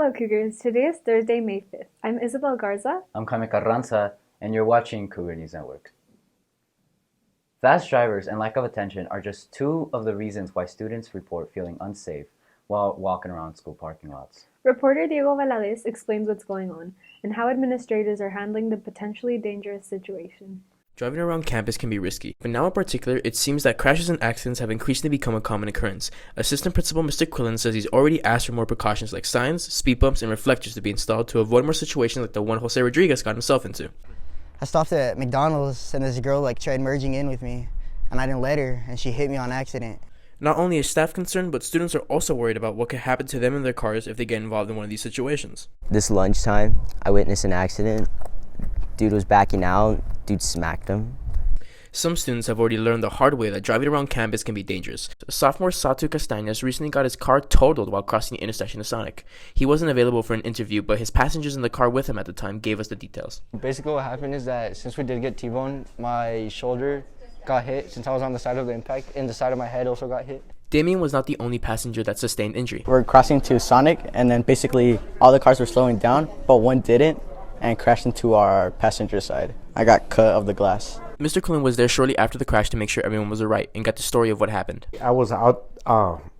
Hello, Cougars. Today is Thursday, May 5th. I'm Isabelle GARZA. I'm Javier Carranza, and you're watching Cougar News Network. Fast drivers and lack of attention are just two of the reasons why students report feeling unsafe while walking around school parking lots. Reporter Diego Valadez explains what's going on and how administrators are handling the potentially dangerous situation. Driving around campus can be risky, but now in particular, it seems that crashes and accidents have increasingly become a common occurrence. Assistant Principal Mr. Quillin says he's already asked for more precautions like signs, speed bumps, and reflectors to be installed to avoid more situations like the one Jose Rodriguez got himself into. I stopped at McDonald's and this girl tried merging in with me, and I didn't let her, and she hit me on accident. Not only is staff concerned, but students are also worried about what could happen to them in their cars if they get involved in one of these situations. This lunchtime, I witnessed an accident. Dude was backing out. Dude smacked him. Some students have already learned the hard way that driving around campus can be dangerous. Sophomore Satu Casillas recently got his car totaled while crossing the intersection of Sonic. He wasn't available for an interview, but his passengers in the car with him at the time gave us the details. Basically what happened is that since we did get T-boned, my shoulder got hit since I was on the side of the impact, and the side of my head also got hit. Damian was not the only passenger that sustained injury. We're crossing to Sonic, and then basically all the cars were slowing down, but one didn't, and crashed into our passenger side. I got cut of the glass. Mr. Quillin was there shortly after the crash to make sure everyone was alright and got the story of what happened. I was out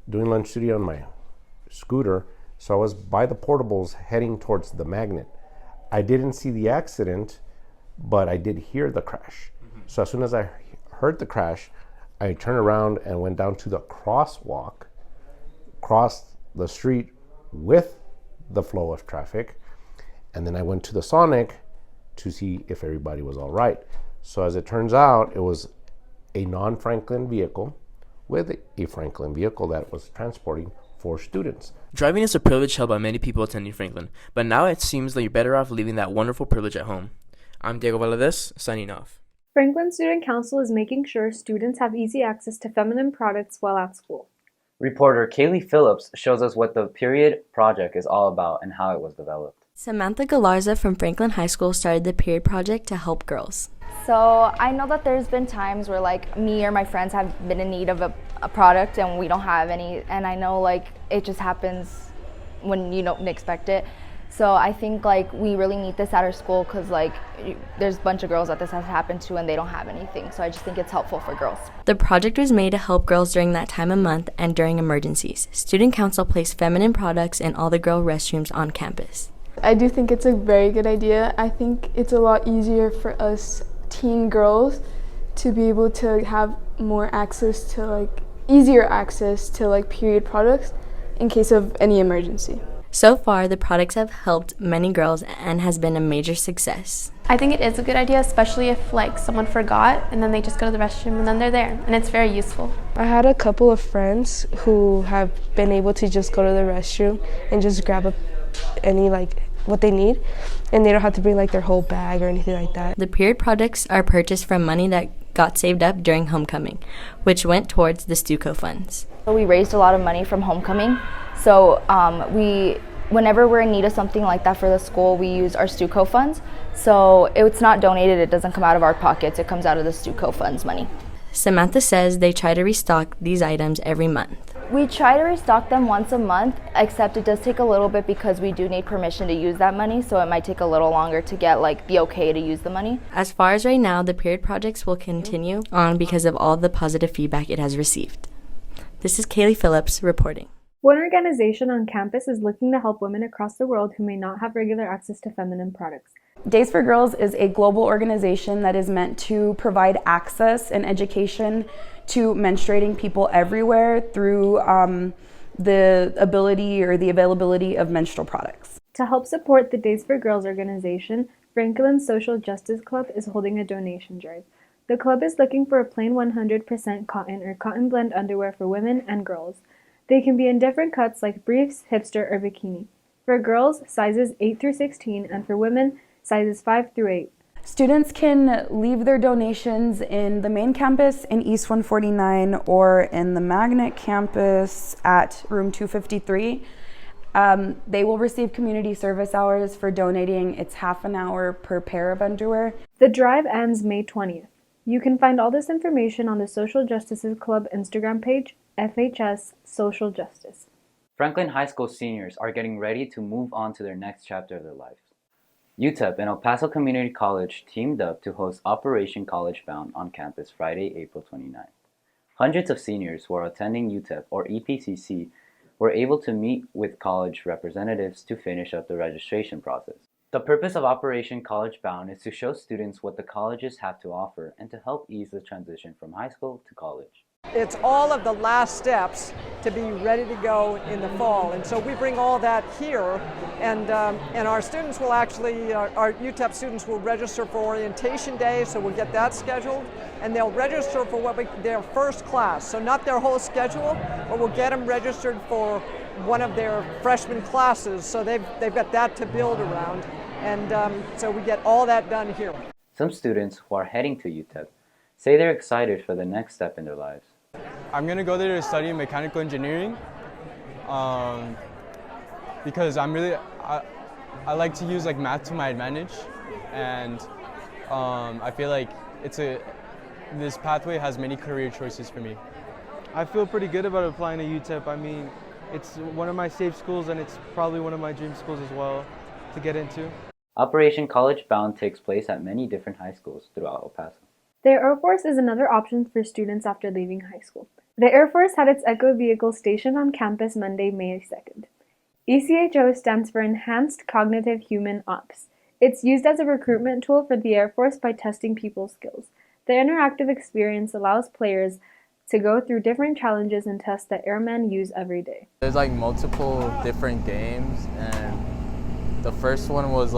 doing lunch duty on my scooter, so I was by the portables heading towards the magnet. I didn't see the accident, but I did hear the crash. So as soon as I heard the crash, I turned around and went down to the crosswalk, crossed the street with the flow of traffic, and then I went to the Sonic to see if everybody was all right. So as it turns out, it was a non-Franklin vehicle with a Franklin vehicle that was transporting 4 students. Driving is a privilege held by many people attending Franklin, but now it seems that you're better off leaving that wonderful privilege at home. I'm Diego Valadez, signing off. Franklin Student Council is making sure students have easy access to feminine products while at school. Reporter Kaylee Phillips shows us what the Period Project is all about and how it was developed. Samantha Galarza from Franklin High School started the Period Project to help girls. So I know that there's been times where me or my friends have been in need of a product and we don't have any, and I know it just happens when you don't expect it. So I think we really need this at our school because there's a bunch of girls that this has happened to and they don't have anything. So I just think it's helpful for girls. The project was made to help girls during that time of month and during emergencies. Student Council placed feminine products in all the girl restrooms on campus. I do think it's a very good idea. I think it's a lot easier for us teen girls to be able to have more access to easier access to period products in case of any emergency. So far, the products have helped many girls and has been a major success. I think it is a good idea, especially if someone forgot and then they just go to the restroom and then they're there, and it's very useful. I had a couple of friends who have been able to just go to the restroom and just grab any what they need, and they don't have to bring their whole bag or anything like that. The period products are purchased from money that got saved up during homecoming, which went towards the Stuco funds. We raised a lot of money from homecoming, so whenever we're in need of something like that for the school, we use our Stuco funds. So it's not donated, it doesn't come out of our pockets, it comes out of the Stuco funds money. Samantha says they try to restock these items every month. We try to restock them once a month, except it does take a little bit because we do need permission to use that money, so it might take a little longer to get the okay to use the money. As far as right now, the period projects will continue on because of all the positive feedback it has received. This is Kaylee Phillips reporting. One organization on campus is looking to help women across the world who may not have regular access to feminine products. Days for Girls is a global organization that is meant to provide access and education to menstruating people everywhere through the ability or the availability of menstrual products. To help support the Days for Girls organization, Franklin's Social Justice Club is holding a donation drive. The club is looking for a plain 100% cotton or cotton blend underwear for women and girls. They can be in different cuts like briefs, hipster, or bikini. For girls, sizes 8 through 16, and for women, sizes 5 through 8. Students can leave their donations in the main campus in East 149 or in the Magnet campus at room 253. They will receive community service hours for donating. It's half an hour per pair of underwear. The drive ends May 20th. You can find all this information on the Social Justices Club Instagram page, FHS Social Justice. Franklin High School seniors are getting ready to move on to their next chapter of their lives. UTEP and El Paso Community College teamed up to host Operation College Bound on campus Friday, April 29th. Hundreds of seniors who are attending UTEP or EPCC were able to meet with college representatives to finish up the registration process. The purpose of Operation College Bound is to show students what the colleges have to offer and to help ease the transition from high school to college. It's all of the last steps to be ready to go in the fall, and so we bring all that here, and our students will actually, our UTEP students will register for orientation day, so we'll get that scheduled, and they'll register for their first class, so not their whole schedule, but we'll get them registered for one of their freshman classes, so they've got that to build around, and so we get all that done here. Some students who are heading to UTEP say they're excited for the next step in their lives. I'm going to go there to study mechanical engineering because I like to use math to my advantage, and I feel like this pathway has many career choices for me. I feel pretty good about applying to UTEP. I mean, it's one of my safe schools, and it's probably one of my dream schools as well to get into. Operation College Bound takes place at many different high schools throughout El Paso. The Air Force is another option for students after leaving high school. The Air Force had its Echo vehicle stationed on campus Monday, May 2nd. ECHO stands for Enhanced Cognitive Human Ops. It's used as a recruitment tool for the Air Force by testing people's skills. The interactive experience allows players to go through different challenges and tests that airmen use every day. There's multiple different games, and the first one was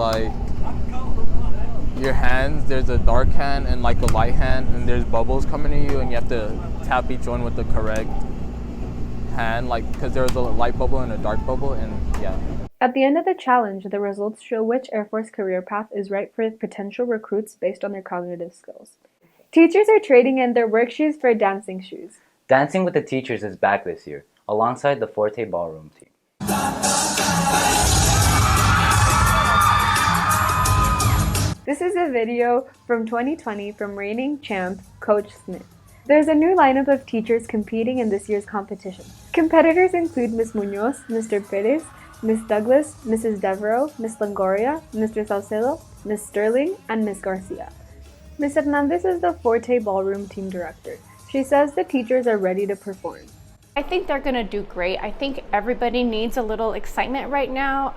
your hands. There's a dark hand and a light hand, and there's bubbles coming at you, and you have to tap each one with the correct hand, because there's a light bubble and a dark bubble, and yeah. At the end of the challenge, the results show which Air Force career path is right for potential recruits based on their cognitive skills. Teachers are trading in their work shoes for dancing shoes. Dancing with the Teachers is back this year, alongside the FORTE Ballroom team. This is a video from 2020 from reigning champ Coach Smith. There's a new lineup of teachers competing in this year's competition. Competitors include Ms. Munoz, Mr. Perez, Ms. Douglas, Mrs. Devereaux, Ms. Longoria, Mr. Salcedo, Ms. Sterling, and Ms. Garcia. Ms. Hernandez is the FORTE Ballroom team director. She says the teachers are ready to perform. I think they're going to do great. I think everybody needs a little excitement right now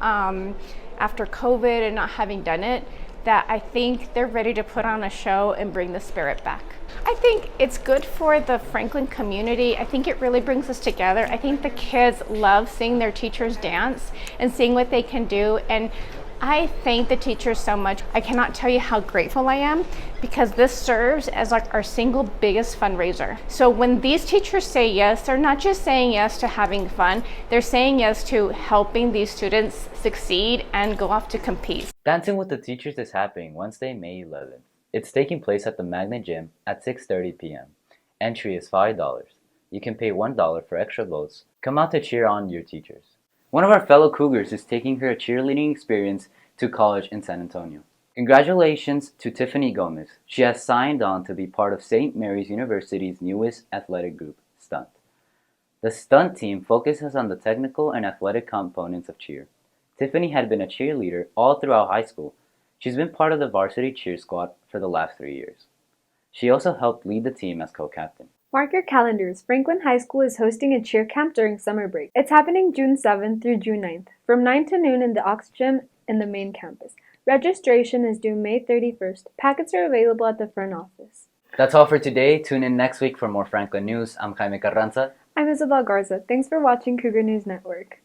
after COVID and not having done it. That I think they're ready to put on a show and bring the spirit back. I think it's good for the Franklin community. I think it really brings us together. I think the kids love seeing their teachers dance and seeing what they can do, and I thank the teachers so much. I cannot tell you how grateful I am, because this serves as our single biggest fundraiser. So when these teachers say yes, they're not just saying yes to having fun, they're saying yes to helping these students succeed and go off to compete. Dancing with the Teachers is happening Wednesday, May 11th. It's taking place at the Magnet Gym at 6:30 p.m. Entry is $5. You can pay $1 for extra votes. Come out to cheer on your teachers. One of our fellow Cougars is taking her cheerleading experience to college in San Antonio. Congratulations to Tiffany Gomez. She has signed on to be part of St. Mary's University's newest athletic group, Stunt. The Stunt team focuses on the technical and athletic components of cheer. Tiffany had been a cheerleader all throughout high school. She's been part of the varsity cheer squad for the last 3 years. She also helped lead the team as co-captain. Mark your calendars. Franklin High School is hosting a cheer camp during summer break. It's happening June 7th through June 9th, from 9 to noon in the Ox Gym in the main campus. Registration is due May 31st. Packets are available at the front office. That's all for today. Tune in next week for more Franklin news. I'm Jaime Carranza. I'm Isabelle Garza. Thanks for watching Cougar News Network.